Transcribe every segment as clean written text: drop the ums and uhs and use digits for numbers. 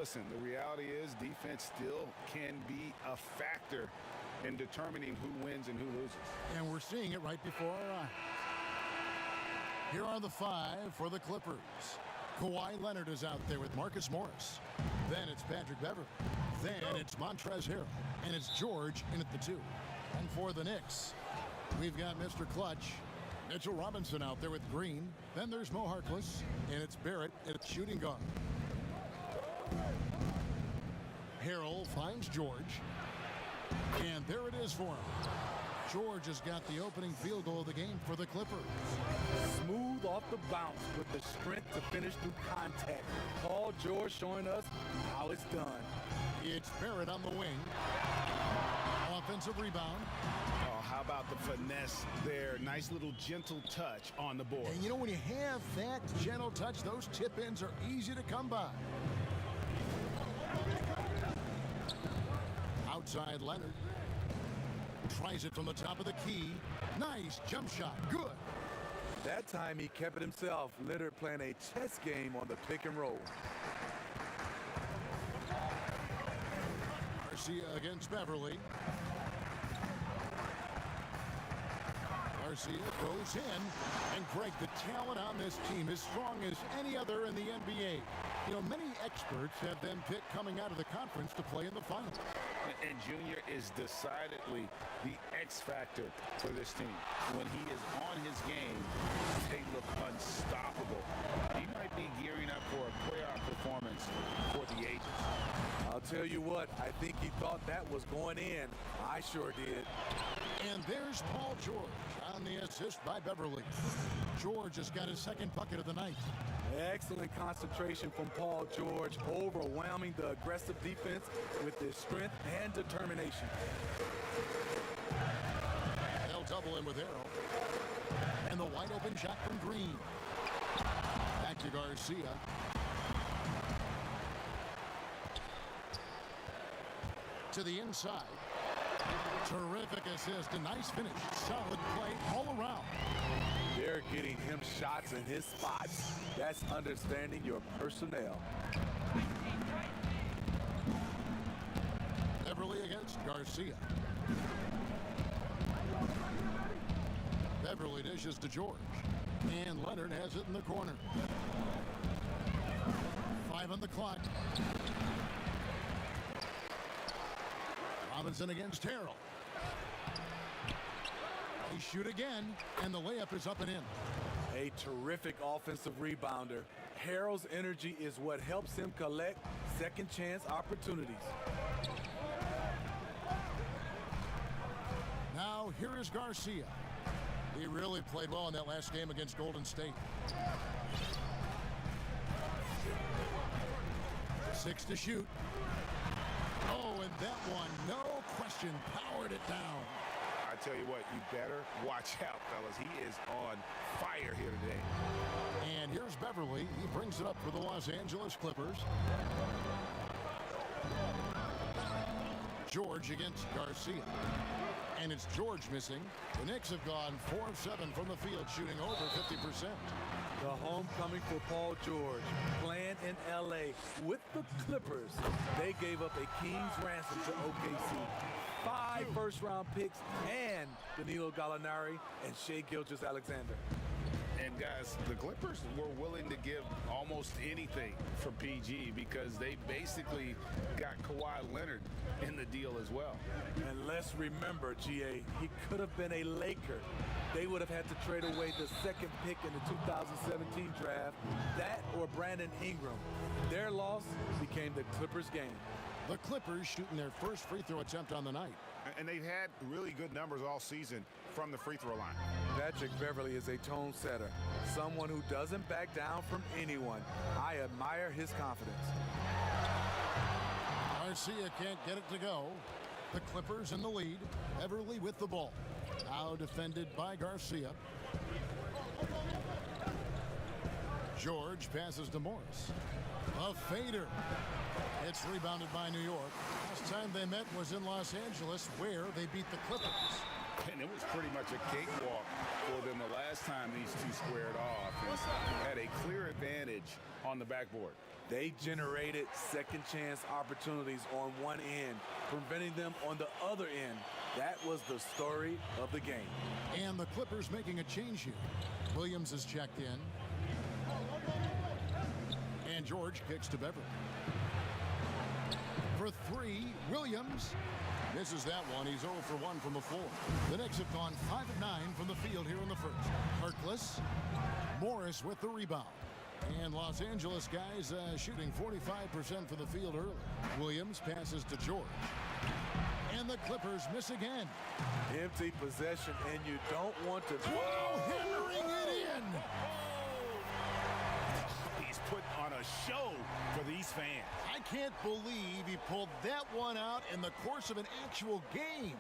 listen, the reality is defense still can be a factor in determining who wins and who loses. And we're seeing it right before our eyes. Here are the 5 for the Clippers. Kawhi Leonard is out there with Marcus Morris. Then it's Patrick Beverley. Then it's Montrezl Harrell. And it's George in at the 2. And for the Knicks, we've got Mr. Clutch, Mitchell Robinson out there with Green. Then there's Mo Harkless. And it's Barrett at shooting guard. Harrell finds George. And there it is for him. George has got the opening field goal of the game for the Clippers. Smooth off the bounce with the strength to finish through contact. Paul George showing us how it's done. It's Barrett on the wing. Offensive rebound. Oh, how about the finesse there? Nice little gentle touch on the board. And you know, when you have that gentle touch, those tip-ins are easy to come by. Outside Leonard. Tries it from the top of the key. Nice jump shot. Good. That time he kept it himself. Leonard playing a chess game on the pick and roll. Garcia against Beverly. Garcia goes in. And Greg, the talent on this team is strong as any other in the NBA. You know, many experts have them picked coming out of the conference to play in the finals. And Junior is decidedly the X factor for this team. When he is on his game, they look unstoppable. He might be gearing up for a playoff performance for the ages. I'll tell you what, I think he thought that was going in. I sure did. And there's Paul George on the assist by Beverly. George has got his second bucket of the night. Excellent concentration from Paul George, overwhelming the aggressive defense with his strength and determination. They'll double him with Harrell. And the wide open shot from Green. Back to Garcia. To the inside. Terrific assist, a nice finish. Solid play all around. They're getting him shots in his spots. That's understanding your personnel. Beverly against Garcia. Beverly dishes to George. And Leonard has it in the corner. 5 on the clock. Robinson against Harrell. They shoot again, and the layup is up and in. A terrific offensive rebounder. Harrell's energy is what helps him collect second chance opportunities. Now here is Garcia. He really played well in that last game against Golden State. 6 to shoot. Oh, and that one, no question, powered it down. I tell you what, you better watch out, fellas. He is on fire here today. And here's Beverly. He brings it up for the Los Angeles Clippers. George against Garcia. And it's George missing. The Knicks have gone 4 of 7 from the field, shooting over 50%. The homecoming for Paul George, playing in L.A. with the Clippers. They gave up a king's ransom to OKC. 5 first-round picks and Danilo Gallinari and Shai Gilgeous-Alexander. And guys, the Clippers were willing to give almost anything for PG because they basically got Kawhi Leonard in the deal as well. And let's remember, GA, he could have been a Laker. They would have had to trade away the second pick in the 2017 draft, that or Brandon Ingram. Their loss became the Clippers' game. The Clippers shooting their first free throw attempt on the night. And they've had really good numbers all season from the free throw line. Patrick Beverley is a tone setter, someone who doesn't back down from anyone. I admire his confidence. Garcia can't get it to go. The Clippers in the lead. Beverly with the ball. Now defended by Garcia. George passes to Morris. A fader. It's rebounded by New York. Last time they met was in Los Angeles, where they beat the Clippers. And it was pretty much a cakewalk for them the last time these two squared off. And had a clear advantage on the backboard. They generated second chance opportunities on one end, preventing them on the other end. That was the story of the game. And the Clippers making a change here. Williams is checked in. And George kicks to Beverly. For three, Williams misses that one. He's 0 for 1 from the floor. The Knicks have gone 5 of 9 from the field here in the first. Harkless, Morris with the rebound. And Los Angeles guys shooting 45% from the field early. Williams passes to George. And the Clippers miss again. Empty possession, and you don't want to... Whoa, hammering it in! He's put on a show for these fans. I can't believe he pulled that one out in the course of an actual game.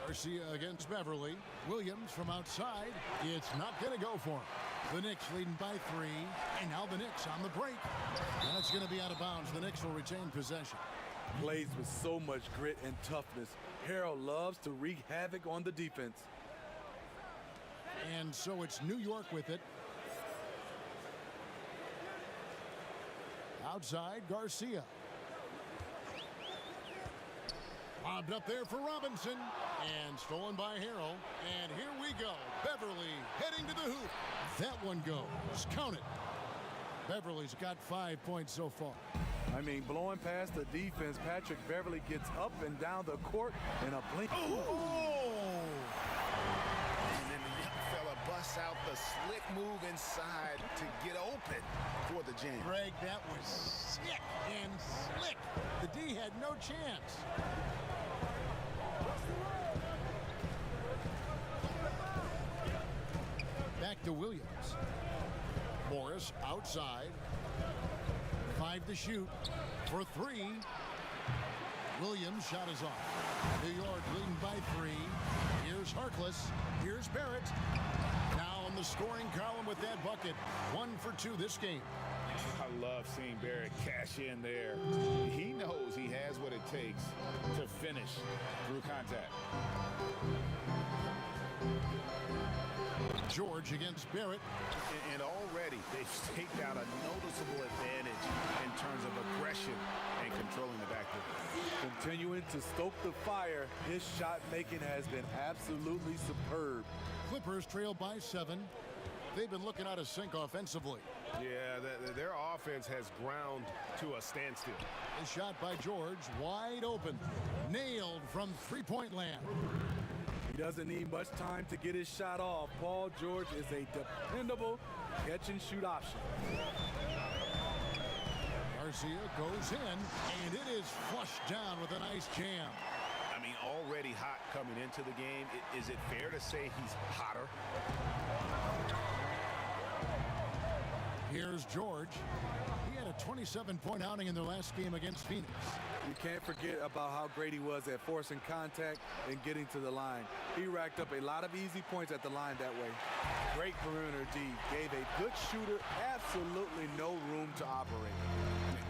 Garcia against Beverly. Williams from outside. It's not going to go for him. The Knicks leading by 3. And now the Knicks on the break. That's going to be out of bounds. The Knicks will retain possession. Plays with so much grit and toughness. Harold loves to wreak havoc on the defense. And so it's New York with it. Outside, Garcia. Bobbed up there for Robinson. And stolen by Harrell. And here we go. Beverly heading to the hoop. That one goes. Count it. Beverly's got 5 points so far. I mean, blowing past the defense, Patrick Beverly gets up and down the court in a blink. Oh! And then the young fella busts out the slick move inside to get open for the jam. Greg, that was sick and slick. The D had no chance. Back to Williams. Morris outside. 5 to shoot for 3. Williams' shot is off. New York leading by 3. Here's Harkless. Here's Barrett. Now in the scoring column with that bucket. 1 for 2 this game. I love seeing Barrett cash in there. He knows he has what it takes to finish through contact. George against Barrett. And already they've staked out a noticeable advantage in terms of aggression and controlling the backcourt. Continuing to stoke the fire, his shot making has been absolutely superb. Clippers trail by 7. They've been looking out of sync offensively. Yeah, their offense has ground to a standstill. A shot by George, wide open. Nailed from three-point land. He doesn't need much time to get his shot off. Paul George is a dependable catch-and-shoot option. Garcia goes in, and it is flushed down with a nice jam. I mean, already hot coming into the game. Is it fair to say he's hotter? Here's George. He had a 27-point outing in their last game against Phoenix. You can't forget about how great he was at forcing contact and getting to the line. He racked up a lot of easy points at the line that way. Great perimeter D. Gave a good shooter absolutely no room to operate.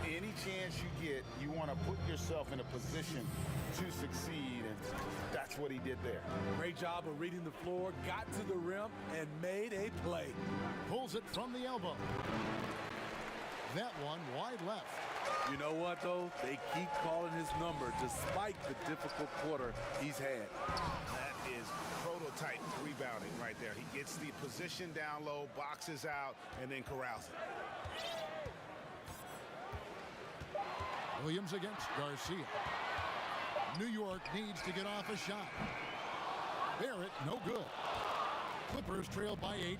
Any chance you get, you want to put yourself in a position to succeed, and that's what he did there. Great job of reading the floor, got to the rim, and made a play. Pulls it from the elbow. That one wide left. You know what, though? They keep calling his number despite the difficult quarter he's had. That is prototype rebounding right there. He gets the position down low, boxes out, and then corrals it. Williams against Garcia. New York needs to get off a shot. Barrett, no good. Clippers trail by 8.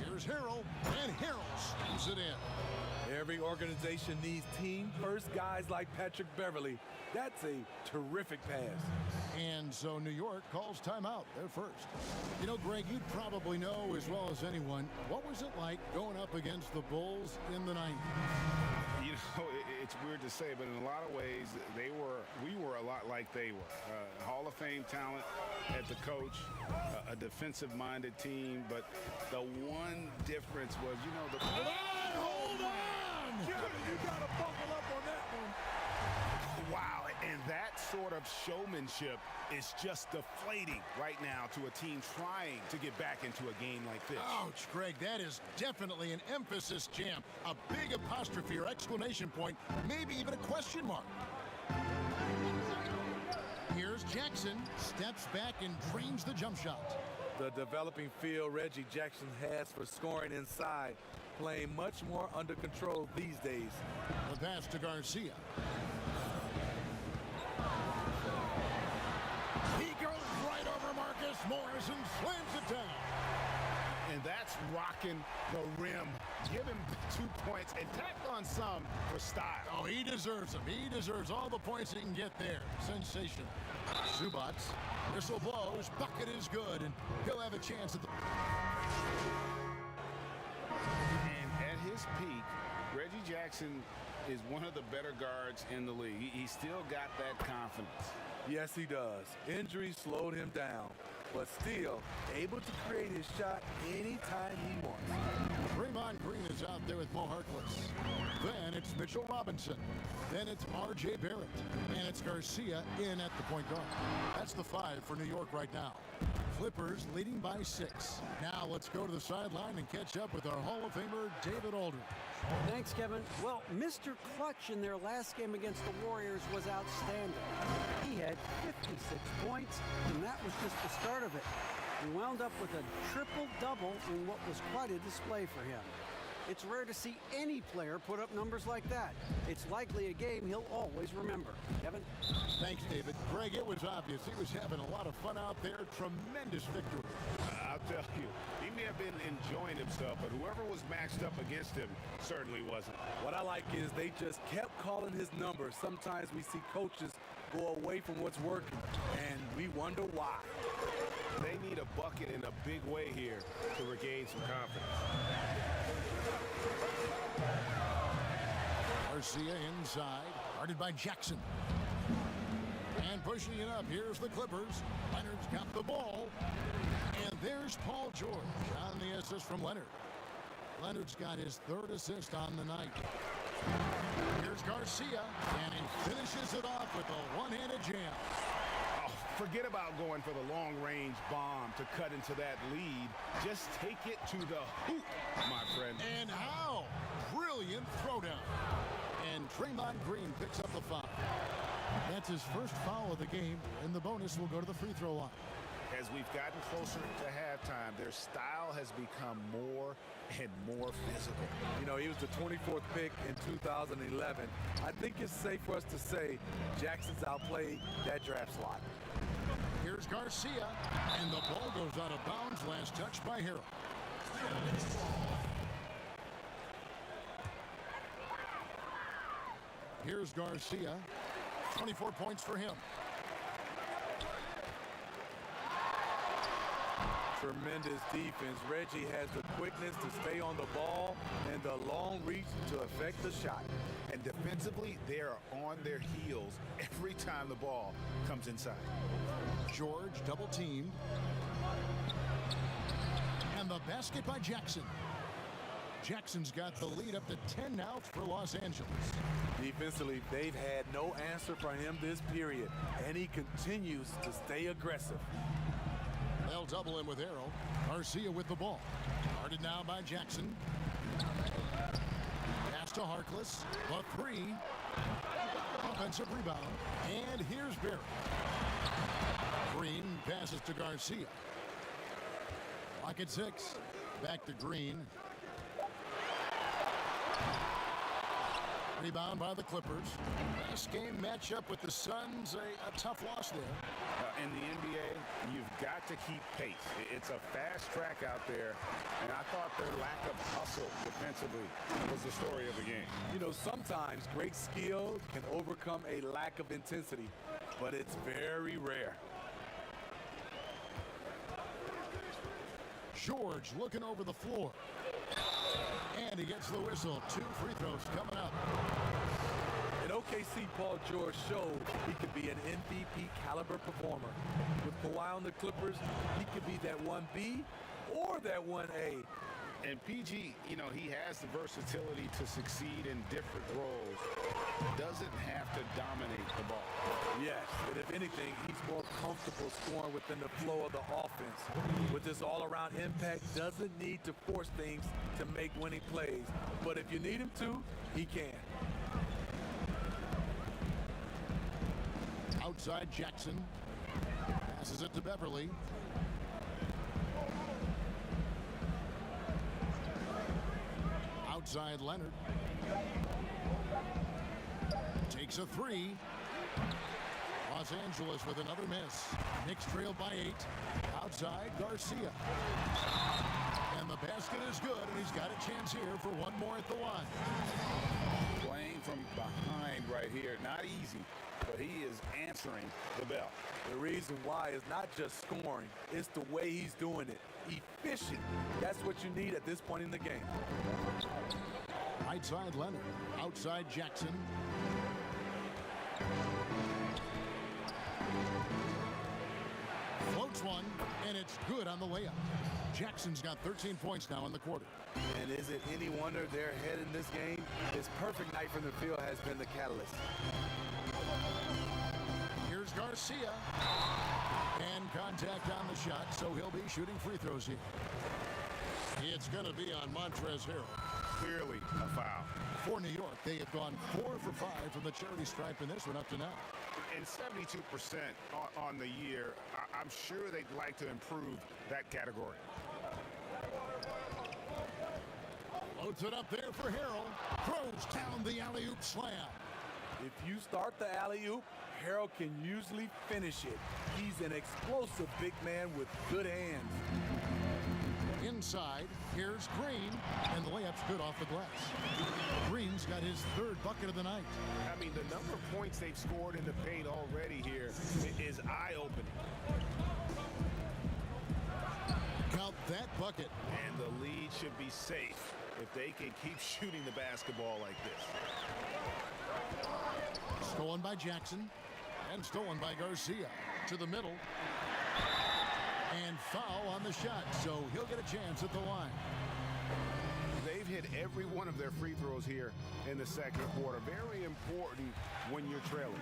Here's Harrell, and Harrell slams it in. Every organization needs team-first guys like Patrick Beverly. That's a terrific pass. And so New York calls timeout. They're first. You know, Greg, you probably know as well as anyone, what was it like going up against the Bulls in the 90s? You know, it's weird to say, but in a lot of ways, we were a lot like they were. Hall of Fame talent at the coach, a defensive-minded team, but the one difference was, you know, Hold on! You gotta buckle up on that one. Wow, and that sort of showmanship is just deflating right now to a team trying to get back into a game like this. Ouch, Greg, that is definitely an emphasis jam. A big apostrophe or exclamation point, maybe even a question mark. Here's Jackson, steps back and drains the jump shot. The developing feel Reggie Jackson has for scoring inside, playing much more under control these days. The pass to Garcia. He goes right over Marcus Morris and slams it down. And that's rocking the rim. Give him 2 points and tack on some for style. Oh, he deserves them. He deserves all the points he can get there. Sensational. Zubac. Whistle blows. Bucket is good, and he'll have a chance at the... And at his peak, Reggie Jackson is one of the better guards in the league. He still got that confidence. Yes, he does. Injuries slowed him down, but still able to create his shot anytime he wants. Draymond Green is out there with Mo Harkless. Then it's Mitchell Robinson. Then it's R.J. Barrett. And it's Garcia in at the point guard. That's the 5 for New York right now. Clippers leading by 6. Now let's go to the sideline and catch up with our Hall of Famer, David Aldridge. Thanks, Kevin. Well, Mr. Clutch in their last game against the Warriors was outstanding. He had 56 points, and that was just the start of it. He wound up with a triple-double in what was quite a display for him. It's rare to see any player put up numbers like that. It's likely a game he'll always remember. Kevin? Thanks, David. Greg, it was obvious he was having a lot of fun out there. Tremendous victory. I'll tell you, he may have been enjoying himself, but whoever was matched up against him certainly wasn't. What I like is they just kept calling his number. Sometimes we see coaches go away from what's working, and we wonder why. They need a bucket in a big way here to regain some confidence. Garcia inside, guarded by Jackson. And pushing it up, here's the Clippers. Leonard's got the ball. And there's Paul George on the assist from Leonard. Leonard's got his 3rd assist on the night. Here's Garcia, and he finishes it off with a one-handed jam. Oh, forget about going for the long-range bomb to cut into that lead. Just take it to the hoop, my friend. And how? Brilliant throwdown. And Draymond Green picks up the foul. That's his first foul of the game, and the bonus will go to the free throw line. As we've gotten closer to halftime, their style has become more and more physical. You know, he was the 24th pick in 2011. I think it's safe for us to say Jackson's outplayed that draft slot. Here's Garcia, and the ball goes out of bounds. Last touch by Harrell. Here's Garcia. 24 points for him. Tremendous defense. Reggie has the quickness to stay on the ball and the long reach to affect the shot. And defensively, they are on their heels every time the ball comes inside. George double teamed. And the basket by Jackson. Jackson's got the lead up to 10 now for Los Angeles. Defensively, they've had no answer for him this period, and he continues to stay aggressive. They'll double him with Arrow. Garcia with the ball. Guarded now by Jackson. Pass to Harkless. The 3. Offensive rebound. And here's Barrett. Green passes to Garcia. Lock at 6. Back to Green. Rebound by the Clippers. Last game matchup with the Suns, a tough loss there. In the NBA, you've got to keep pace. It's a fast track out there, and I thought their lack of hustle defensively was the story of the game. You know, sometimes great skill can overcome a lack of intensity, but it's very rare. George looking over the floor. And he gets the whistle. 2 free throws coming up. In OKC, Paul George showed he could be an MVP caliber performer. With Kawhi on the Clippers, he could be that 1B or that 1A. And PG, you know, he has the versatility to succeed in different roles. Doesn't have to dominate the ball. Yes, and if anything, he's more comfortable scoring within the flow of the offense. With this all-around impact, doesn't need to force things to make winning plays. But if you need him to, he can. Outside Jackson. Passes it to Beverly. Outside Leonard. Takes a three. Los Angeles with another miss. Knicks trail by 8. Outside Garcia. And the basket is good, and he's got a chance here for one more at the line. Playing from behind right here, not easy, but he is answering the bell. The reason why is not just scoring, it's the way he's doing it. Efficient. That's what you need at this point in the game. Right side Leonard. Outside Jackson. Floats one, and it's good on the layup. Jackson's got 13 points now in the quarter. And is it any wonder they're ahead in this game? His perfect night from the field has been the catalyst. Here's Garcia. And contact on the shot, so he'll be shooting free throws here. It's going to be on Montrezl Harrell. Clearly a foul. For New York, they have gone 4 for 5 from the charity stripe in this one up to now. And 72% on the year. I'm sure they'd like to improve that category. Loads it up there for Harrell. Throws down the alley-oop slam. If you start the alley-oop, Harrell can usually finish it. He's an explosive big man with good hands. Inside, here's Green, and the layup's good off the glass. Green's got his 3rd bucket of the night. I mean, the number of points they've scored in the paint already here is eye-opening. Count that bucket. And the lead should be safe if they can keep shooting the basketball like this. Stolen by Jackson, and stolen by Garcia. To the middle. And foul on the shot, so he'll get a chance at the line. They've hit every one of their free throws here in the second quarter. Very important when you're trailing.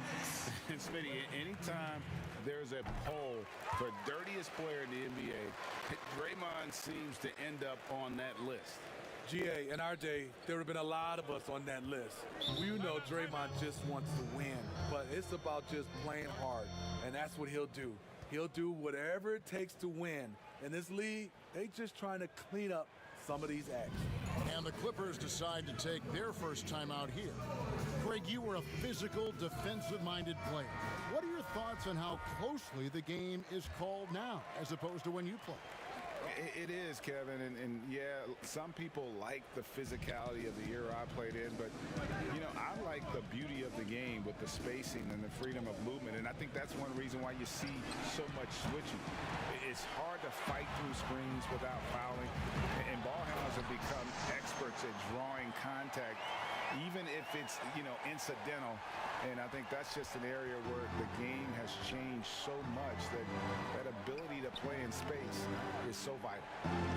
And Smitty, anytime there's a poll for dirtiest player in the NBA, Draymond seems to end up on that list. GA, in our day, there would have been a lot of us on that list. You know Draymond just wants to win, but it's about just playing hard, and that's what he'll do. He'll do whatever it takes to win. In this league, they just trying to clean up some of these acts. And the Clippers decide to take their first time out here. Greg, you were a physical, defensive-minded player. What are your thoughts on how closely the game is called now as opposed to when you played? It is, Kevin, and yeah, some people like the physicality of the era I played in, but, you know, I like the beauty of the game with the spacing and the freedom of movement, and I think that's one reason why you see so much switching. It's hard to fight through screens without fouling, and ball handlers have become experts at drawing contact, even if it's, you know, incidental. And I think that's just an area where the game has changed so much that that ability to play in space is so vital.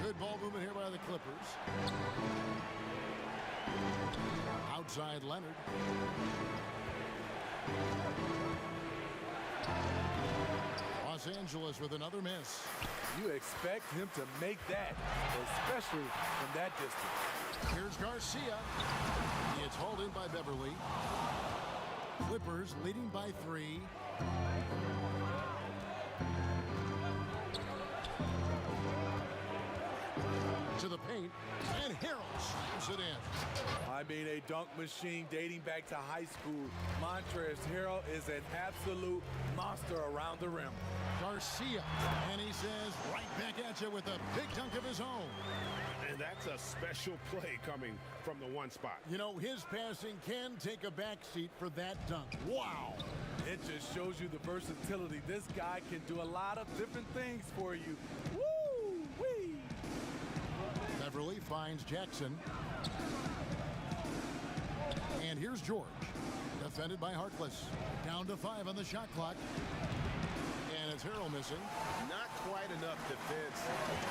Good ball movement here by the Clippers. Outside Leonard. Los Angeles with another miss. You expect him to make that, especially from that distance. Here's Garcia. It's hauled in by Beverly. Clippers leading by 3. To the paint, and Harrell slams it in. I mean, a dunk machine dating back to high school. Montrezl Harrell is an absolute monster around the rim. Garcia, and he says right back at you with a big dunk of his own. And that's a special play coming from the one spot. You know, his passing can take a backseat for that dunk. Wow. It just shows you the versatility. This guy can do a lot of different things for you. Woo-wee! Beverly finds Jackson. And here's George. Defended by Harkless. Down to 5 on the shot clock. And Montrezl Harrell missing. Not quite enough defense.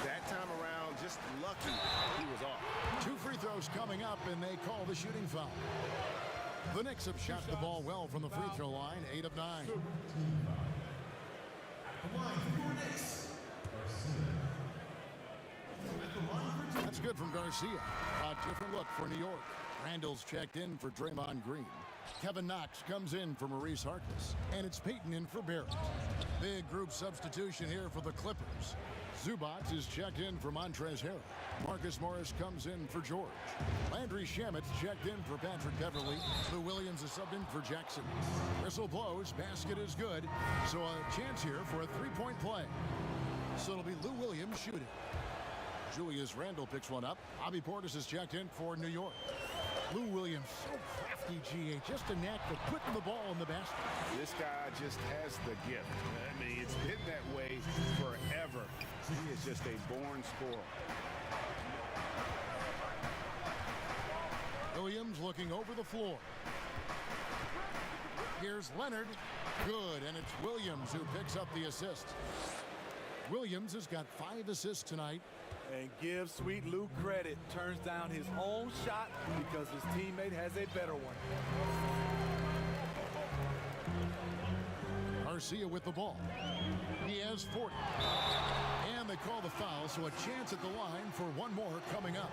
That time around, just lucky he was off. 2 free throws coming up, and they call the shooting foul. The Knicks have shot the ball well from the free throw line, 8 of 9. That's good from Garcia. A different look for New York. Randall's checked in for Draymond Green. Kevin Knox comes in for Maurice Harkless. And it's Peyton in for Barrett. Big group substitution here for the Clippers. Zubac is checked in for Montrezl Harrell. Marcus Morris comes in for George. Landry Shamet's checked in for Patrick Beverly. Lou Williams is subbed in for Jackson. Whistle blows, basket is good. So a chance here for a three-point play. So it'll be Lou Williams shooting. Julius Randle picks one up. Bobby Portis is checked in for New York. Lou Williams, so crafty, GA. Just a knack for putting the ball in the basket. This guy just has the gift. I mean, it's been that way forever. He is just a born scorer. Williams looking over the floor. Here's Leonard. Good, and it's Williams who picks up the assist. Williams has got 5 assists tonight. And give sweet Lou credit. Turns down his own shot because his teammate has a better one. Garcia with the ball. He has 40. And they call the foul, so a chance at the line for one more coming up.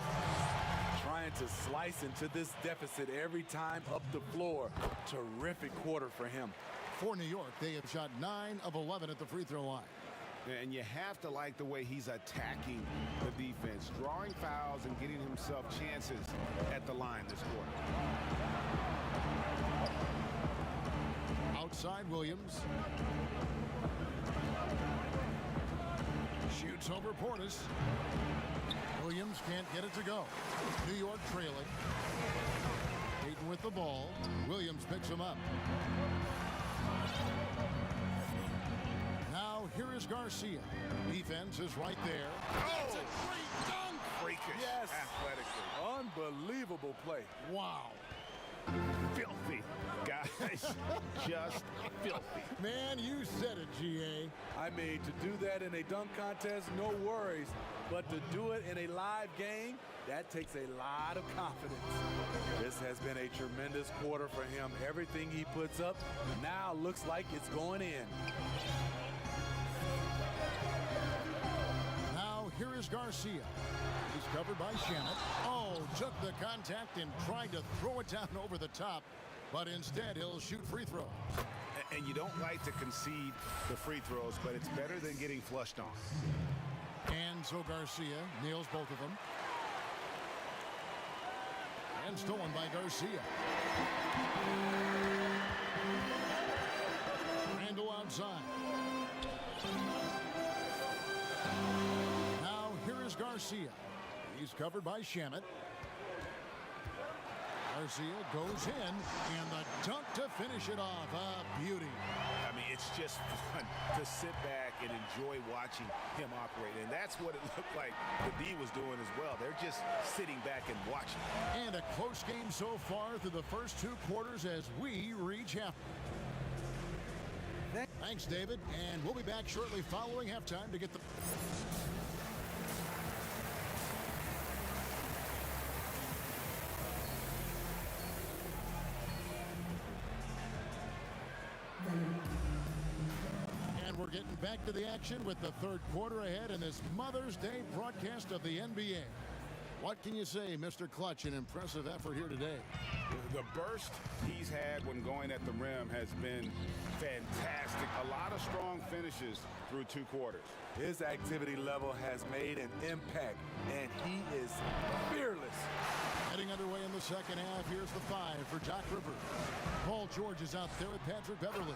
Trying to slice into this deficit every time up the floor. Terrific quarter for him. For New York, they have shot 9 of 11 at the free throw line. And you have to like the way he's attacking the defense, drawing fouls and getting himself chances at the line this quarter. Outside Williams. Shoots over Portis. Williams can't get it to go. New York trailing. Payton with the ball. Williams picks him up. Now here is Garcia. Defense is right there. Oh, it's a great dunk! Freakish. Yes. Athletically. Unbelievable play. Wow. Filthy, guys. Just filthy. Man, you said it, GA. I mean, to do that in a dunk contest, no worries. But to do it in a live game, that takes a lot of confidence. This has been a tremendous quarter for him. Everything he puts up now looks like it's going in. Now here is Garcia. He's covered by Shamet. Oh, took the contact and tried to throw it down over the top, but instead he'll shoot free throws. And you don't like to concede the free throws, but it's better than getting flushed on. And so Garcia nails both of them. And stolen by Garcia. Randall outside. Now here is Garcia. He's covered by Shamet. Garcia goes in, and the dunk to finish it off. A beauty. I mean, it's just fun to sit back and enjoy watching him operate. And that's what it looked like the D was doing as well. They're just sitting back and watching. And a close game so far through the first 2 quarters as we reach half. Thanks, David. And we'll be back shortly following halftime to get the... And we're getting back to the action with the 3rd quarter ahead in this Mother's Day broadcast of the NBA. What can you say, Mr. Clutch? An impressive effort here today. The burst he's had when going at the rim has been fantastic. A lot of strong finishes through 2 quarters. His activity level has made an impact, and he is fearless. Heading underway in the second half, here's the 5 for Doc Rivers. Paul George is out there with Patrick Beverly.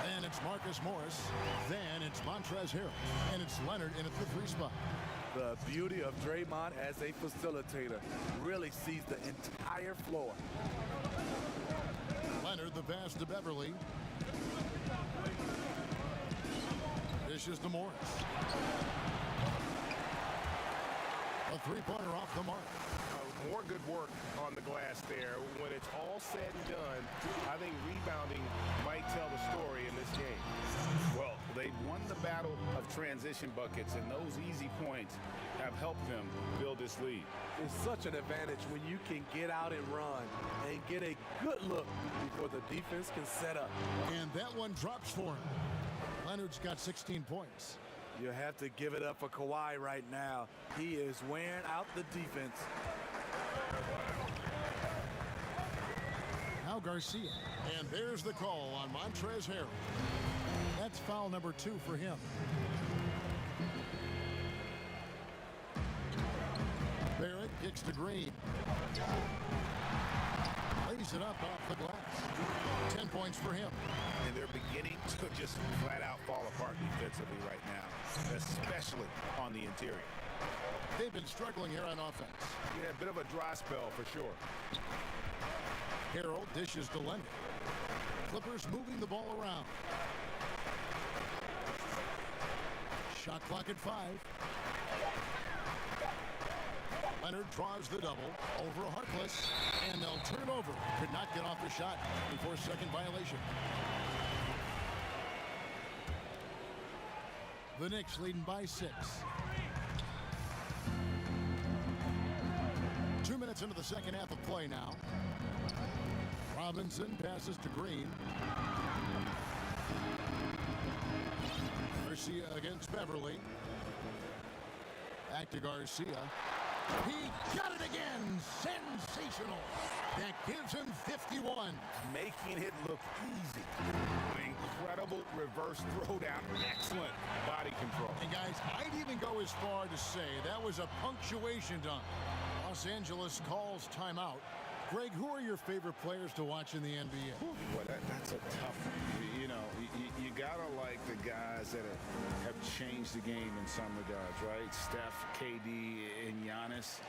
Then it's Marcus Morris. Then it's Montrezl Harrell. And it's Leonard in at the 3 spot. The beauty of Draymond as a facilitator really sees the entire floor. Leonard the pass to Beverly. Dishes to Morris. A 3-pointer off the mark. more good work on the glass there. When it's all said and done, I think rebounding might tell the story in this game. Well, they won the battle of transition buckets, and those easy points have helped them build this lead. It's such an advantage when you can get out and run and get a good look before the defense can set up. And that one drops for him. Leonard's got 16 points. You have to give it up for Kawhi right now. He is wearing out the defense. Now Garcia. And there's the call on Montrezl Harrell. That's foul number 2 for him. Barrett kicks to Green. Lays it up off the glass. 10 points for him. And they're beginning to just flat out fall apart defensively right now, especially on the interior. They've been struggling here on offense. Yeah, a bit of a dry spell for sure. Harrell dishes to Leonard. Clippers moving the ball around. Shot clock at 5. Leonard draws the double over Harkless, and they'll turn it over. Could not get off the shot before second violation. The Knicks leading by 6. 2 minutes into the second half of play now. Robinson passes to Green. Garcia against Beverly. Back to Garcia. He got it again. Sensational. That gives him 51. Making it look easy. Incredible reverse throwdown. Excellent body control. And guys, I'd even go as far to say that was a punctuation dunk. Los Angeles calls timeout. Greg, who are your favorite players to watch in the NBA? Well, that's a tough one. You know, you gotta like the guys that have changed the game in some regards, right? Steph, KD, and Giannis.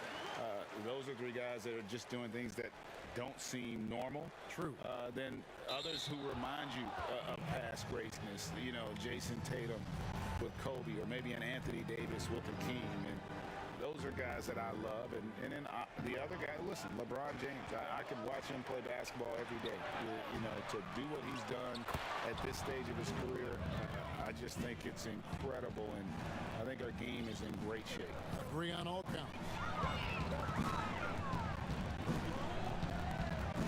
Those are 3 guys that are just doing things that don't seem normal. True. Then others who remind you of past greatness. You know, Jason Tatum with Kobe, or maybe an Anthony Davis with Hakeem. And those are guys that I love. And then the other guy, listen, LeBron James. I could watch him play basketball every day. You know, to do what he's done at this stage of his career, I just think it's incredible. And I think our game is in great shape. Agree on all counts.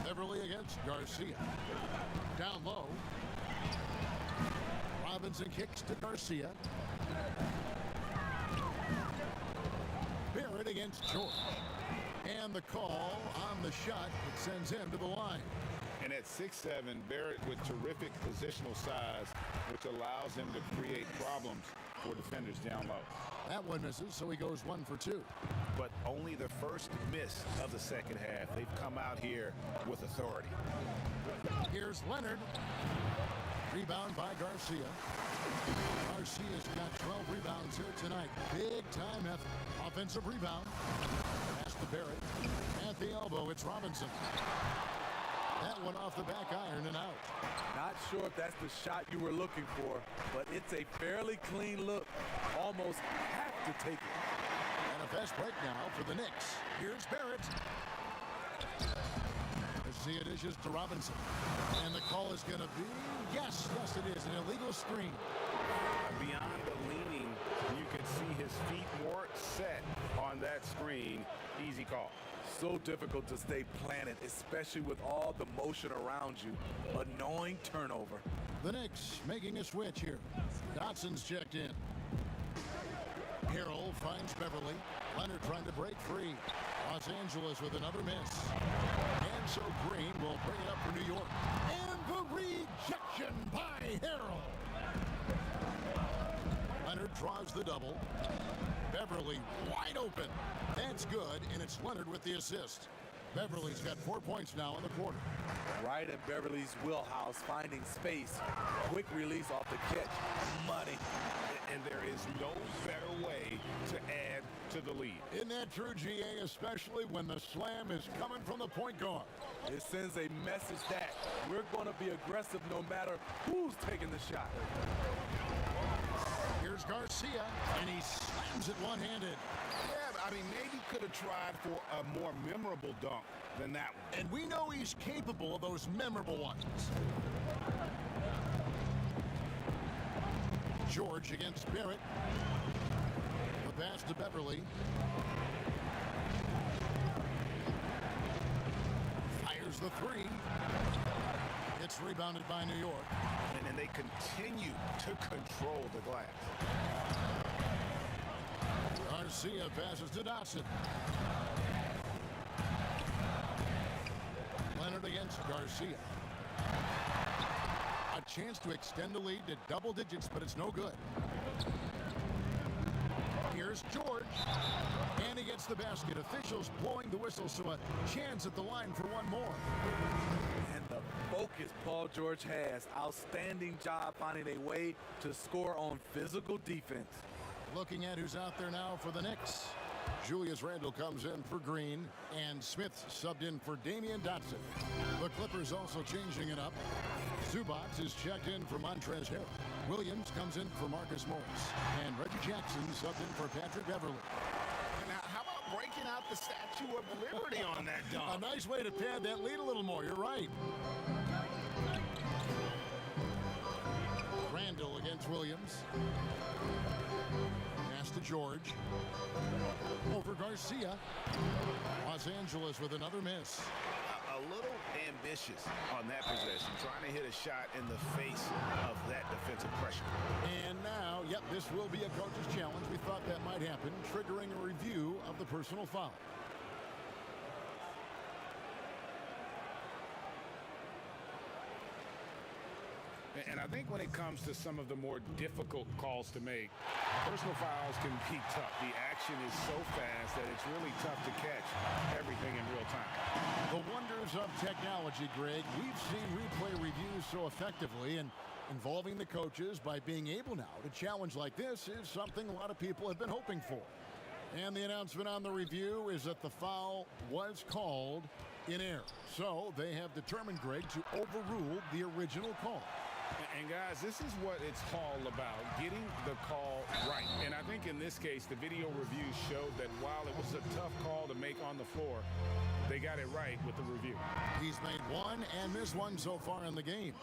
Beverly against Garcia. Down low. Robinson kicks to Garcia. Barrett against George. And the call on the shot that sends him to the line. And at 6'7", Barrett with terrific positional size, which allows him to create problems for defenders down low. That one misses, so he goes 1 for 2. But only the first miss of the second half. They've come out here with authority. Here's Leonard. Rebound by Garcia. Garcia's got 12 rebounds here tonight. Big time effort. Offensive rebound. Pass to Barrett. At the elbow, it's Robinson. That one off the back iron and out. Not sure if that's the shot you were looking for, but it's a fairly clean look. Almost have to take it. And a fast break now for the Knicks. Here's Barrett. Garcia dishes to Robinson. And the call is going to be, yes, it is, an illegal screen. Beyond the leaning, you can see his feet more set on that screen. Easy call. So difficult to stay planted, especially with all the motion around you. Annoying turnover. The Knicks making a switch here. Dotson's checked in. Harrell finds Beverly. Leonard trying to break free. Los Angeles with another miss. And so Green will bring it up for New York. And the rejection by Harrell. Leonard draws the double. Beverly wide open. That's good, and it's Leonard with the assist. Beverly's got 4 points now in the quarter. Right in Beverly's wheelhouse, finding space. Quick release off the catch. Money. And there is no better way to add to the lead. Isn't that true, GA, especially when the slam is coming from the point guard? It sends a message that we're going to be aggressive no matter who's taking the shot. Here's Here's Garcia, and he slams it one-handed. Yeah, but, I mean, maybe could have tried for a more memorable dunk than that one. And we know he's capable of those memorable ones. George against Barrett. The pass to Beverly. Fires the three. It's rebounded by New York. And they continue to control the glass. Garcia passes to Dotson. Leonard against Garcia. A chance to extend the lead to double digits, but it's no good. Here's George. And he gets the basket. Officials blowing the whistle, so a chance at the line for one more. And the focus Paul George has. Outstanding job finding a way to score on physical defense. Looking at who's out there now for the Knicks. Julius Randle comes in for Green, and Smith subbed in for Damian Dotson. The Clippers also changing it up. Zubac is checked in for Montrezl Harrell. Williams comes in for Marcus Morris. And Reggie Jackson subbed in for Patrick Beverly. Now, how about breaking out the Statue of Liberty on that dunk? A nice way to pad that lead a little more. You're right. Randle against Williams. Pass to George. Over Garcia. Los Angeles with another miss. A little ambitious on that possession, trying to hit a shot in the face of that defensive pressure. And now, yep, this will be a coach's challenge. We thought that might happen, triggering a review of the personal foul. And I think when it comes to some of the more difficult calls to make, personal fouls can be tough. The action is so fast that it's really tough to catch everything in real time. The wonders of technology, Greg. We've seen replay reviews so effectively, and involving the coaches by being able now to challenge like this is something a lot of people have been hoping for. And the announcement on the review is that the foul was called in error. So they have determined, Greg, to overrule the original call. And guys, this is what it's all about, getting the call right. And I think in this case, the video review showed that while it was a tough call to make on the floor, they got it right with the review. He's made one and missed one so far in the game.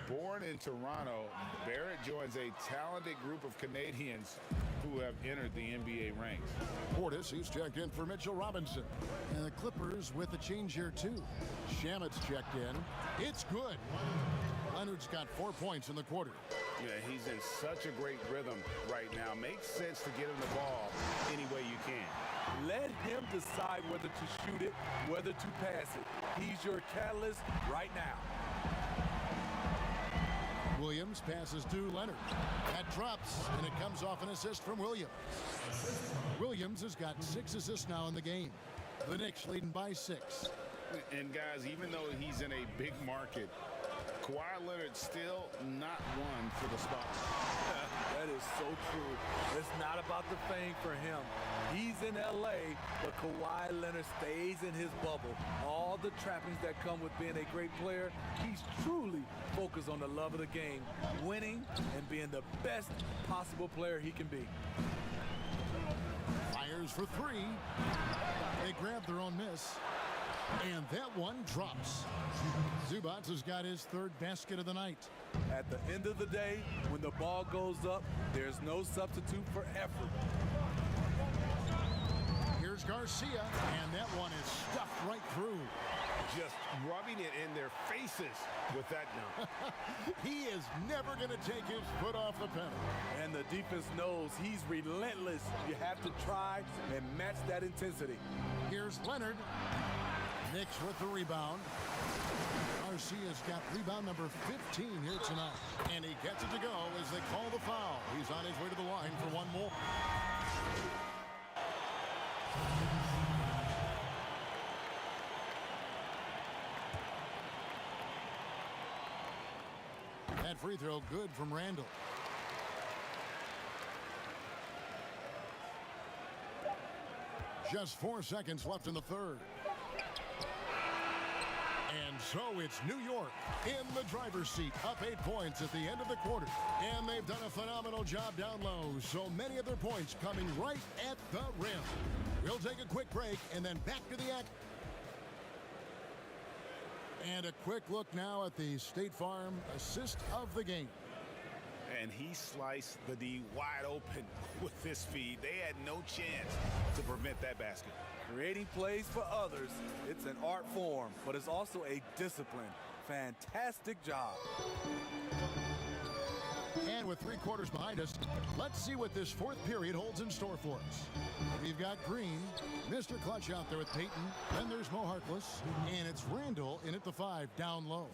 Born in Toronto, Barrett joins a talented group of Canadians who have entered the NBA ranks. Portis, he's checked in for Mitchell Robinson. And the Clippers with a change here, too. Shamit's checked in. It's good. Leonard's got 4 points in the quarter. Yeah, he's in such a great rhythm right now. Makes sense to get him the ball any way you can. Let him decide whether to shoot it, whether to pass it. He's your catalyst right now. Williams passes to Leonard. That drops, and it comes off an assist from Williams. Williams has got 6 assists now in the game. The Knicks leading by 6. And guys, even though he's in a big market, Kawhi Leonard still not one for the spot. That is so true. It's not about the fame for him. He's in LA, but Kawhi Leonard stays in his bubble. All the trappings that come with being a great player, he's truly focused on the love of the game, winning and being the best possible player he can be. Fires for 3. They grab their own miss. And that one drops. Zubac has got his 3rd basket of the night. At the end of the day, when the ball goes up, there's no substitute for effort. Here's Garcia, and that one is stuffed right through. Just rubbing it in their faces with that dunk. He is never going to take his foot off the pedal. And the defense knows he's relentless. You have to try and match that intensity. Here's Leonard. Knicks with the rebound. Garcia's got rebound number 15 here tonight. And he gets it to go as they call the foul. He's on his way to the line for one more. That free throw good from Randle. Just 4 seconds left in the 3rd. And so it's New York in the driver's seat, up 8 points at the end of the quarter. And they've done a phenomenal job down low, so many of their points coming right at the rim. We'll take a quick break and then back to the act. And a quick look now at the State Farm assist of the game. And he sliced the D wide open with this feed. They had no chance to prevent that basket. Creating plays for others, it's an art form, but it's also a discipline. Fantastic job. And with 3 quarters behind us, let's see what this 4th period holds in store for us. We've got Green, Mr. Clutch out there with Peyton. Then there's Mo Harkless, and it's Randall in at the 5 down low.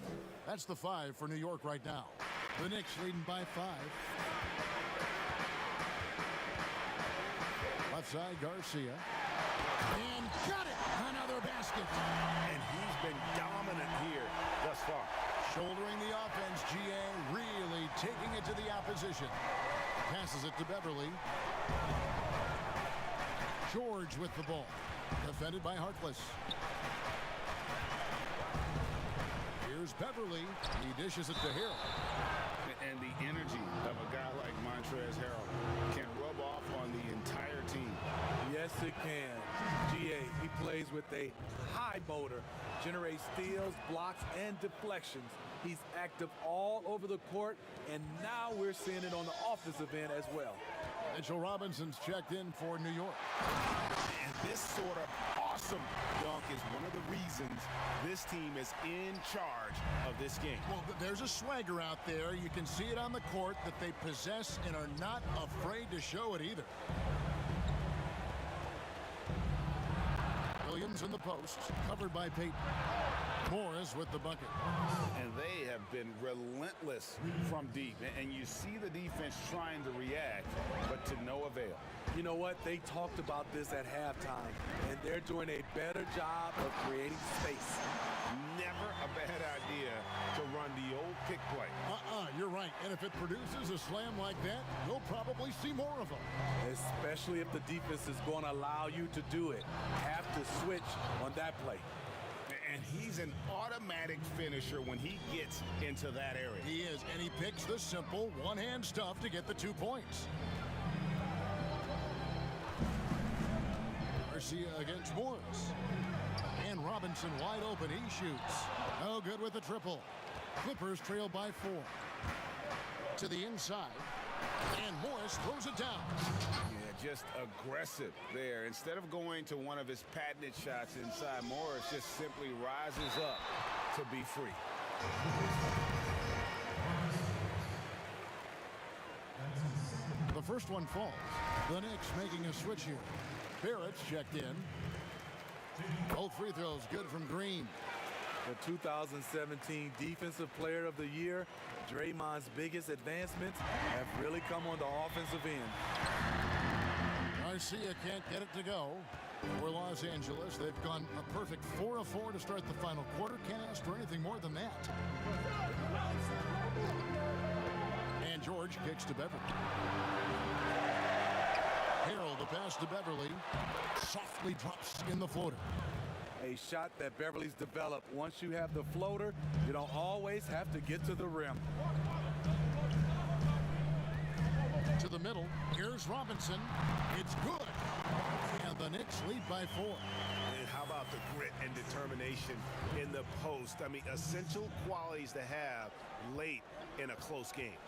That's the 5 for New York right now. The Knicks leading by 5. Left side, Garcia. And got it! Another basket. And he's been dominant here thus far. Shouldering the offense, GA really taking it to the opposition. Passes it to Beverly. George with the ball. Defended by Harkless. Here's Beverly. He dishes it to Harrell. And the energy of a guy like Montrezl Harrell can rub off on the entire team. Yes, it can. GA, he plays with a high motor, generates steals, blocks, and deflections. He's active all over the court, and now we're seeing it on the offensive end as well. Mitchell Robinson's checked in for New York. And this sort of awesome dunk is one of the reasons this team is in charge of this game. Well, there's a swagger out there. You can see it on the court that they possess and are not afraid to show it either. Williams in the post, covered by Peyton. Morris with the bucket. And they have been relentless from deep. And you see the defense trying to react, but to no avail. You know what? They talked about this at halftime, and they're doing a better job of creating space. Never a bad idea to run the old pick play. You're right. And if it produces a slam like that, you'll probably see more of them. Especially if the defense is going to allow you to do it. Have to switch on that play. And he's an automatic finisher when he gets into that area. He is, and he picks the simple one-hand stuff to get the 2 points. Garcia against Morris. And Robinson wide open. He shoots. No good with the triple. Clippers trail by 4. To the inside. And Morris throws it down. Yeah, just aggressive there. Instead of going to one of his patented shots inside, Morris just simply rises up to be free. The first one falls. The Knicks making a switch here. Barrett's checked in. Both free throws good from Green. The 2017 Defensive Player of the Year, Draymond's biggest advancements have really come on the offensive end. Garcia can't get it to go. For Los Angeles, they've gone a perfect 4 of 4 to start the final quarter. Can't ask for anything more than that. And George kicks to Beverly. Harrell, the pass to Beverly. Softly drops in the floater. A shot that Beverly's developed. Once you have the floater, you don't always have to get to the rim. To the middle. Here's Robinson. It's good. And the Knicks lead by 4. And how about the grit and determination in the post? I mean, essential qualities to have late in a close game.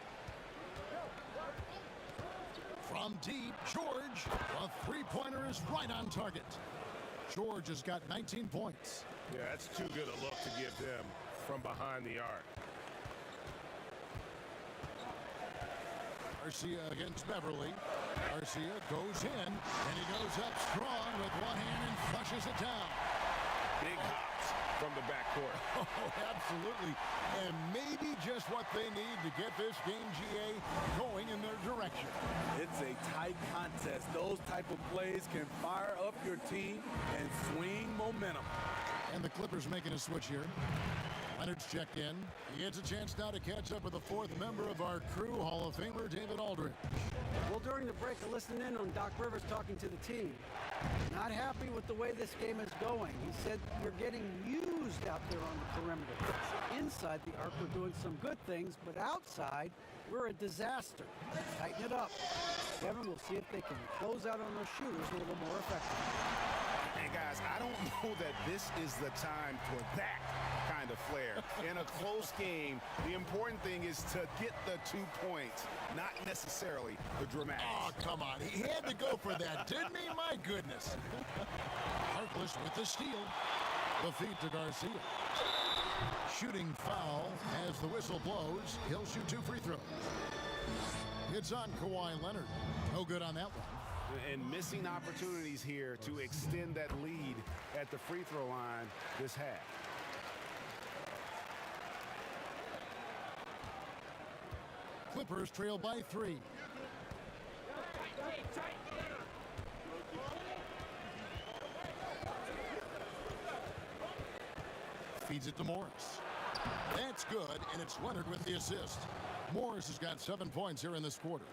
From deep, George. A three-pointer is right on target. George has got 19 points. Yeah, that's too good a look to give them from behind the arc. Garcia against Beverly. Garcia goes in, and he goes up strong with one hand and flushes it down. Big hops from the backcourt. Oh, absolutely. And maybe just what they need to get this game, GA, going in their direction. It's a tight contest. Those type of plays can fire up your team and swing momentum. And the Clippers making a switch here. Leonard's checked in. He gets a chance now to catch up with the 4th member of our crew, Hall of Famer David Aldridge. Well, during the break, I listened in on Doc Rivers talking to the team. Not happy with the way this game is going. He said we're getting used out there on the perimeter. Inside the arc, we're doing some good things, but outside, we're a disaster. Tighten it up. Kevin, we'll see if they can close out on those shooters a little more effectively. And guys, I don't know that this is the time for that kind of flair. In a close game, the important thing is to get the 2 points, not necessarily the dramatics. Oh, come on. He had to go for that, didn't he? My goodness. Harkless with the steal. The feed to Garcia. Shooting foul as the whistle blows. He'll shoot 2 free throws. It's on Kawhi Leonard. No good on that one. And missing opportunities here to extend that lead at the free throw line this half. Clippers trail by 3. Feeds it to Morris. That's good, and it's Leonard with the assist. Morris has got 7 points here in this quarter.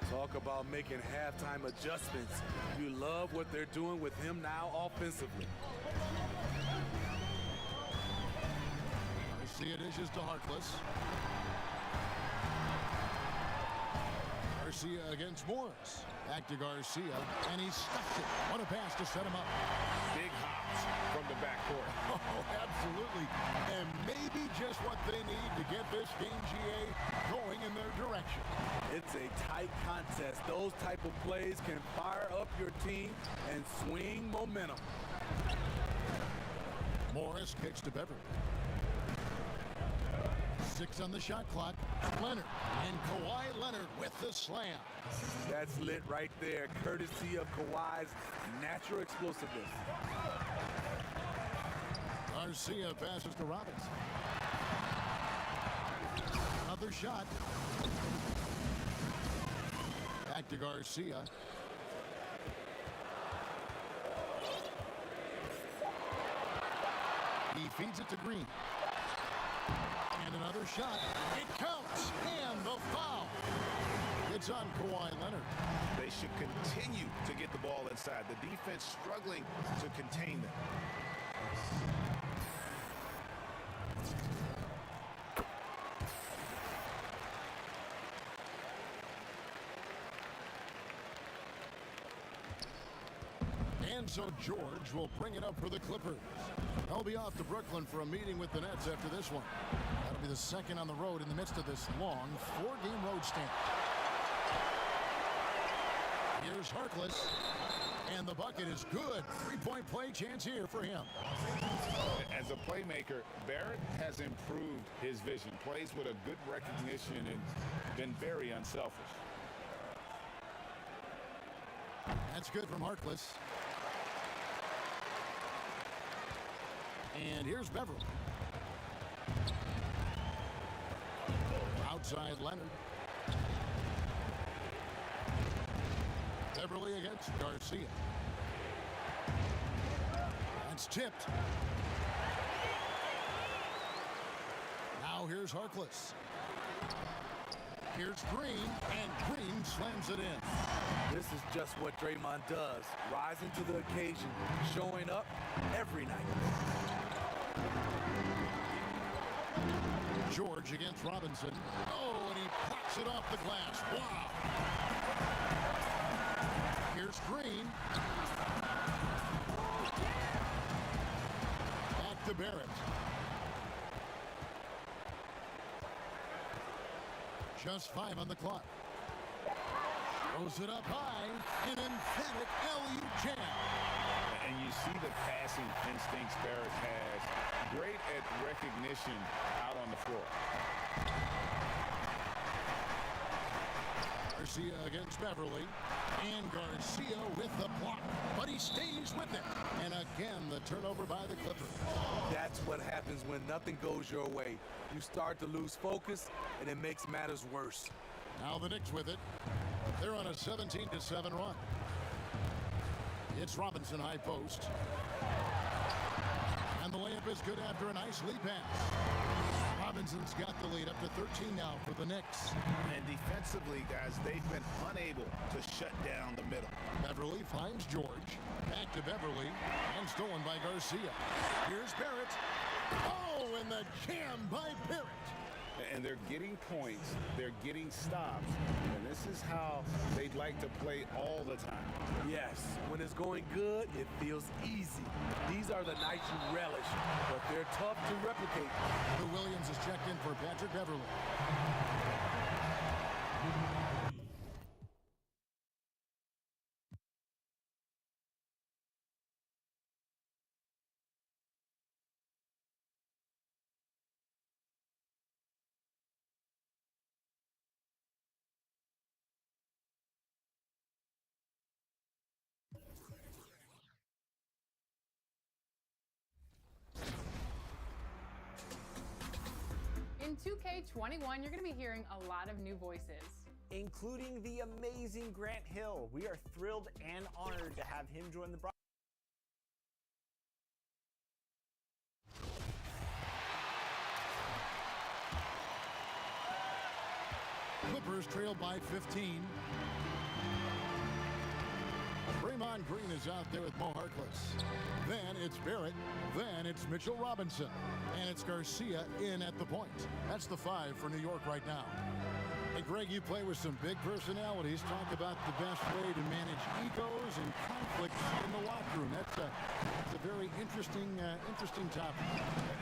Talk about making halftime adjustments. You love what they're doing with him now offensively. Garcia dishes to Harkless. Garcia against Morris. Back to Garcia, and he stuffed it. What a pass to set him up. Big hops from the backcourt. Oh, absolutely. And maybe just what they need to get this game, GA, going in their direction. It's a tight contest. Those type of plays can fire up your team and swing momentum. Morris kicks to Beverly. 6 on the shot clock. Leonard and Kawhi Leonard with the slam. That's lit right there, courtesy of Kawhi's natural explosiveness. Garcia passes to Robinson. Another shot. Back to Garcia. He feeds it to Green. And another shot. It counts. And the foul. It's on Kawhi Leonard. They should continue to get the ball inside. The defense struggling to contain them. And so George will bring it up for the Clippers. They'll be off to Brooklyn for a meeting with the Nets after this one. That'll be the second on the road in the midst of this long 4-game road stand. Here's Harkless. And the bucket is good. 3-point play chance here for him. As a playmaker, Barrett has improved his vision. Plays with a good recognition and been very unselfish. That's good from Harkless. And here's Beverly. Outside Leonard. Beverly against Garcia. That's tipped. Now here's Harkless. Here's Green, and Green slams it in. This is just what Draymond does, rising to the occasion, showing up every night. George against Robinson. Oh, and he pops it off the glass. Wow. Here's Green. Back to Barrett. Just 5 on the clock. Throws it up high. An emphatic LU jam. And you see the passing instincts Barrett has. Great at recognition out on the floor. Garcia against Beverly. And Garcia with the block. But he stays with it. And again, the turnover by the Clippers. That's what happens when nothing goes your way. You start to lose focus, and it makes matters worse. Now the Knicks with it. They're on a 17-7 run. It's Robinson high post. And the layup is good after a nice lead pass. Robinson's got the lead up to 13 now for the Knicks. And defensively, guys, they've been unable to shut down the middle. Beverly finds George. Back to Beverly. And stolen by Garcia. Here's Barrett. Oh, and the jam by Barrett. And they're getting points. They're getting stops. And this is how they'd like to play all the time. Yes, when it's going good, it feels easy. These are the nights you relish, but they're tough to replicate. Lou Williams is checked in for Patrick Beverly. In 2K21, you're going to be hearing a lot of new voices. Including the amazing Grant Hill. We are thrilled and honored to have him join the broadcast. Clippers trail by 15. Draymond Green is out there with Mo Harkless. Then it's Barrett. Then it's Mitchell Robinson. And it's Garcia in at the point. That's the 5 for New York right now. Hey, Greg, you play with some big personalities. Talk about the best way to manage egos and conflicts in the locker room. That's a very interesting topic.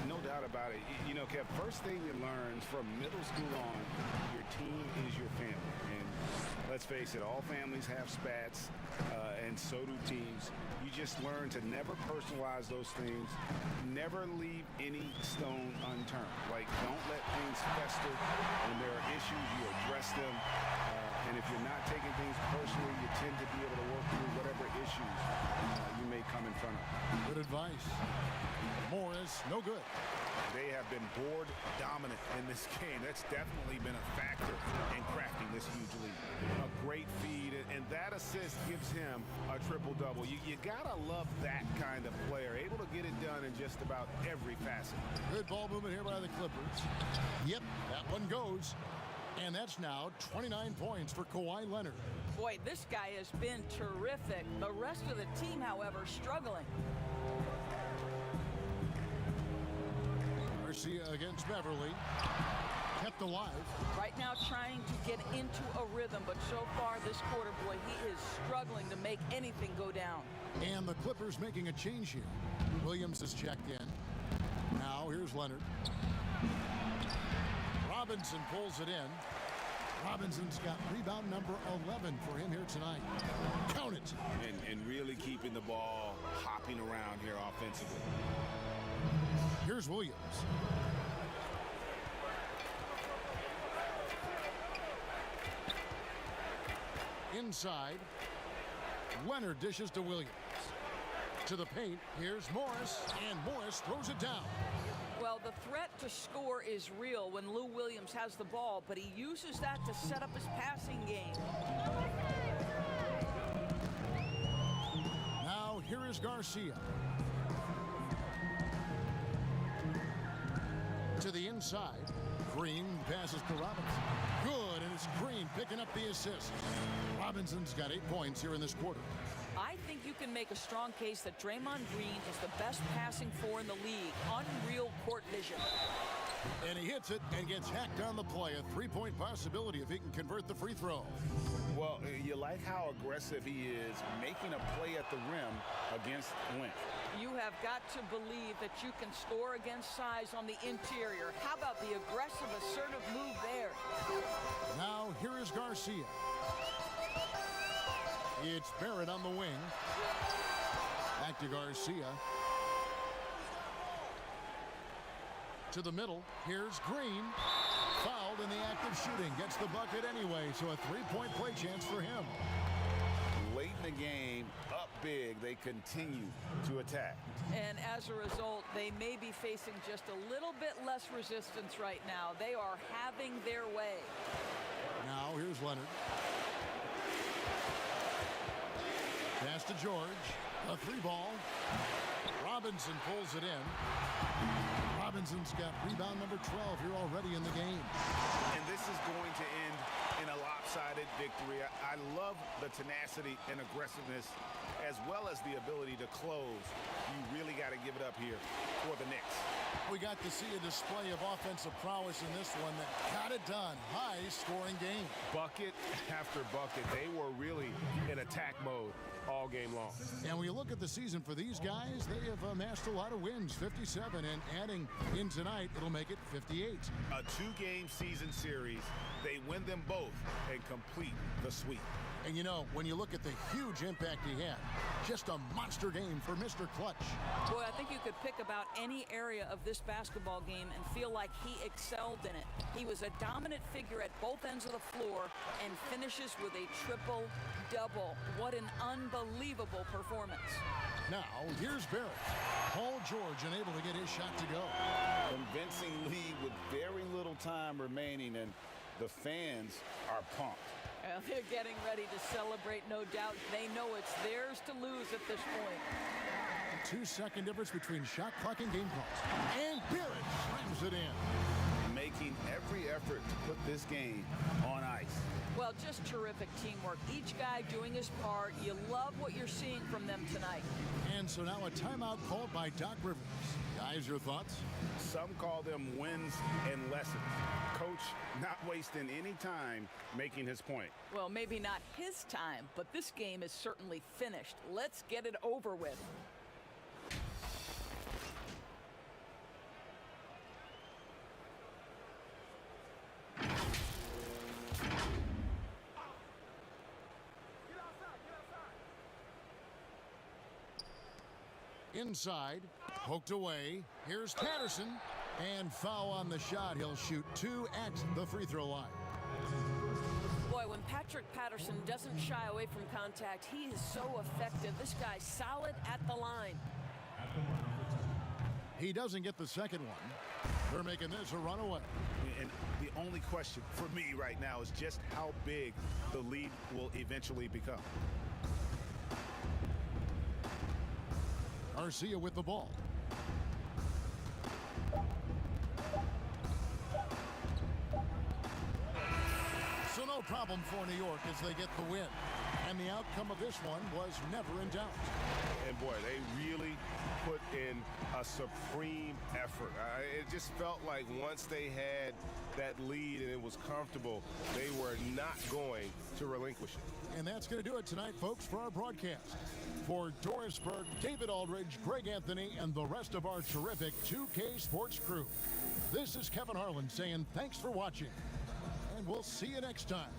No doubt about it. You know, Kev, first thing you learn from middle school on, your team is your family. And let's face it, all families have spats, and so do teams. You just learn to never personalize those things. Never leave any stone unturned. Like, don't let things fester. When there are issues, you address them. And if you're not taking things personally, you tend to be able to work through whatever issues you may come in front of. Good advice. Morris, no good. They have been board dominant in this game. That's definitely been a factor in crafting this huge lead. A great feed, and that assist gives him a triple-double. You gotta love that kind of player, able to get it done in just about every facet. Good ball movement here by the Clippers. Yep, that one goes. And that's now 29 points for Kawhi Leonard. Boy, this guy has been terrific. The rest of the team, however, struggling. Garcia against Beverly. Kept alive. Right now trying to get into a rhythm, but so far this quarter, boy, he is struggling to make anything go down. And the Clippers making a change here. Williams is checked in. Now here's Leonard. Robinson pulls it in. Robinson's got rebound number 11 for him here tonight. Count it. And really keeping the ball hopping around here offensively. Here's Williams. Inside. Leonard dishes to Williams. To the paint. Here's Morris. And Morris throws it down. Well, the threat to score is real when Lou Williams has the ball, but he uses that to set up his passing game. Now here is Garcia. To the inside. Green passes to Robinson. Good, and it's Green picking up the assist. Robinson's got 8 points here in this quarter. I think you can make a strong case that Draymond Green is the best passing four in the league. Unreal court vision. And he hits it and gets hacked on the play. A three-point possibility if he can convert the free throw. Well, you like how aggressive he is making a play at the rim against length. You have got to believe that you can score against size on the interior. How about the aggressive, assertive move there? Now here is Garcia. It's Barrett on the wing. Back to Garcia. To the middle. Here's Green. Fouled in the act of shooting. Gets the bucket anyway, so a three-point play chance for him. Late in the game, up big, they continue to attack. And as a result, they may be facing just a little bit less resistance right now. They are having their way. Now here's Leonard. Pass to George. A three ball. Robinson pulls it in. Robinson Townsend's got rebound number 12 here already in the game. And this is going to end in a lopsided victory. I love the tenacity and aggressiveness as well as the ability to close. You really got to give it up here for the Knicks. We got to see a display of offensive prowess in this one that got it done. High-scoring game. Bucket after bucket. They were really in attack mode all game long. And when you look at the season for these guys, they have amassed a lot of wins, 57, and adding in tonight, it'll make it 58. A two-game season series. They win them both and complete the sweep. And you know, when you look at the huge impact he had, just a monster game for Mr. Clutch. Boy, I think you could pick about any area of this basketball game and feel like he excelled in it. He was a dominant figure at both ends of the floor and finishes with a triple-double. What an unbelievable performance. Now, here's Barrett. Paul George unable to get his shot to go. Convincing lead with very little time remaining, and the fans are pumped. Well, they're getting ready to celebrate, no doubt. They know it's theirs to lose at this point. 2-second difference between shot clock and game clock. And Barrett slams it in. Making every effort to put this game on ice. Well, just terrific teamwork. Each guy doing his part. You love what you're seeing from them tonight. And so now a timeout called by Doc Rivers. Guys, your thoughts? Some call them wins and lessons. Coach not wasting any time making his point. Well, maybe not his time, but this game is certainly finished. Let's get it over with. Inside, poked away. Here's Patterson. And foul on the shot. He'll shoot 2 at the free throw line. Boy, when Patrick Patterson doesn't shy away from contact, he is so effective. This guy's solid at the line. He doesn't get the second one. They're making this a runaway. And the only question for me right now is just how big the lead will eventually become. Garcia with the ball. So no problem for New York as they get the win. And the outcome of this one was never in doubt. And boy, they really put in a supreme effort. It just felt like once they had that lead and it was comfortable, they were not going to relinquish it. And that's going to do it tonight, folks, for our broadcast. For Doris Burke, David Aldridge, Greg Anthony, and the rest of our terrific 2K Sports crew, this is Kevin Harlan saying thanks for watching. And we'll see you next time.